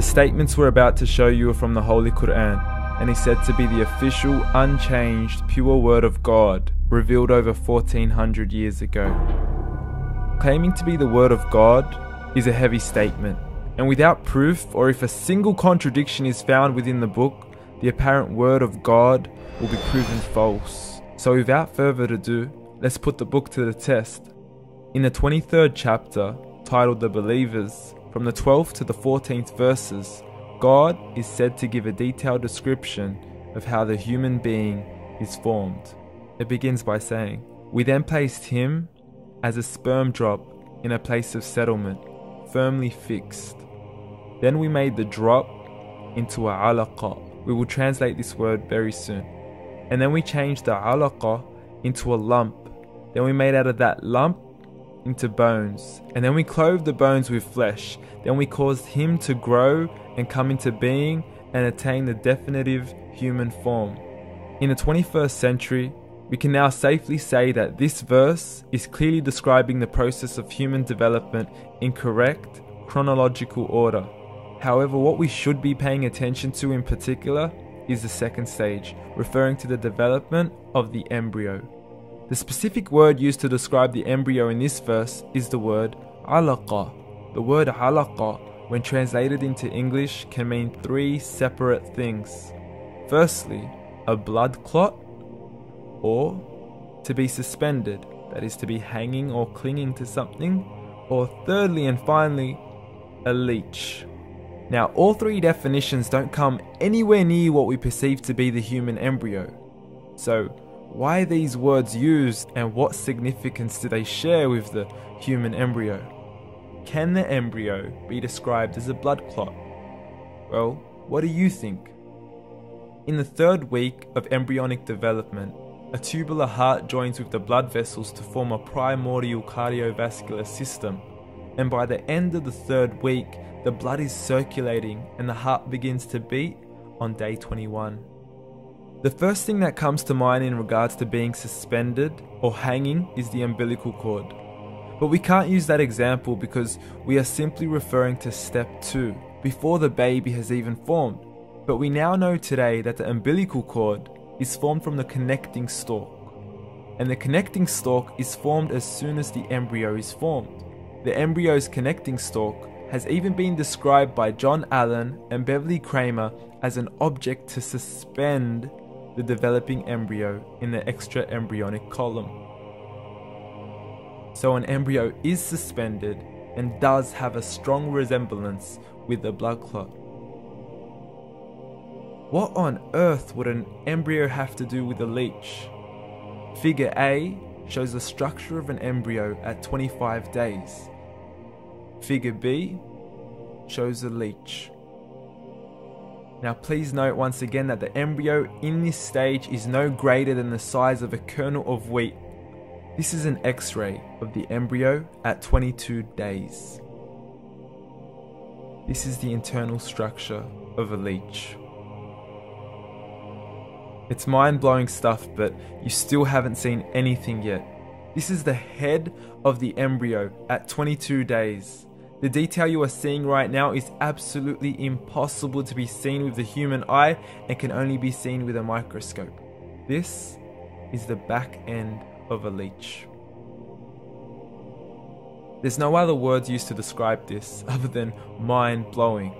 The statements we're about to show you are from the Holy Quran, and is said to be the official, unchanged, pure word of God, revealed over 1400 years ago. Claiming to be the word of God is a heavy statement, and without proof, or if a single contradiction is found within the book, the apparent word of God will be proven false. So without further ado, let's put the book to the test. In the 23rd chapter, titled The Believers, from the 12th to the 14th verses, God is said to give a detailed description of how the human being is formed. It begins by saying, "We then placed him as a sperm drop in a place of settlement, firmly fixed. Then we made the drop into a alaqa." We will translate this word very soon. "And then we changed the alaqa into a lump. Then we made out of that lump into bones. And then we clothed the bones with flesh. Then we caused him to grow and come into being and attain the definitive human form." In the 21st century, we can now safely say that this verse is clearly describing the process of human development in correct chronological order. However, what we should be paying attention to in particular is the second stage, referring to the development of the embryo. The specific word used to describe the embryo in this verse is the word alaqa. The word alaqa, when translated into English, can mean three separate things. Firstly, a blood clot, or to be suspended, that is to be hanging or clinging to something, or thirdly and finally, a leech. Now, all three definitions don't come anywhere near what we perceive to be the human embryo. So, why are these words used, and what significance do they share with the human embryo? Can the embryo be described as a blood clot? Well, what do you think? In the 3rd week of embryonic development, a tubular heart joins with the blood vessels to form a primordial cardiovascular system, and by the end of the 3rd week, the blood is circulating and the heart begins to beat on day 21. The first thing that comes to mind in regards to being suspended or hanging is the umbilical cord. But we can't use that example because we are simply referring to step 2, before the baby has even formed. But we now know today that the umbilical cord is formed from the connecting stalk. And the connecting stalk is formed as soon as the embryo is formed. The embryo's connecting stalk has even been described by John Allen and Beverly Kramer as an object to suspend the developing embryo in the extra embryonic column. So an embryo is suspended and does have a strong resemblance with the blood clot. What on earth would an embryo have to do with a leech? Figure A shows the structure of an embryo at 25 days. Figure B shows a leech. Now please note once again that the embryo in this stage is no greater than the size of a kernel of wheat. This is an X-ray of the embryo at 22 days. This is the internal structure of a leech. It's mind-blowing stuff, but you still haven't seen anything yet. This is the head of the embryo at 22 days. The detail you are seeing right now is absolutely impossible to be seen with the human eye and can only be seen with a microscope. This is the back end of a leech. There's no other words used to describe this other than mind-blowing.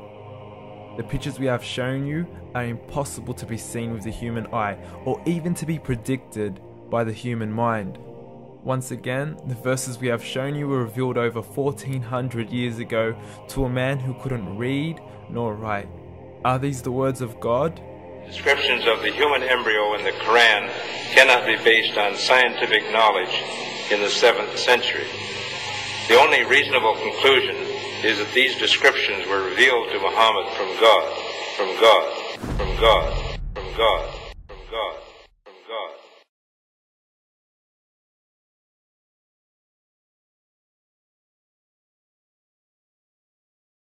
The pictures we have shown you are impossible to be seen with the human eye or even to be predicted by the human mind. Once again, the verses we have shown you were revealed over 1400 years ago to a man who couldn't read nor write. Are these the words of God? Descriptions of the human embryo in the Quran cannot be based on scientific knowledge in the 7th century. The only reasonable conclusion is that these descriptions were revealed to Muhammad from God, from God, from God, from God, from God.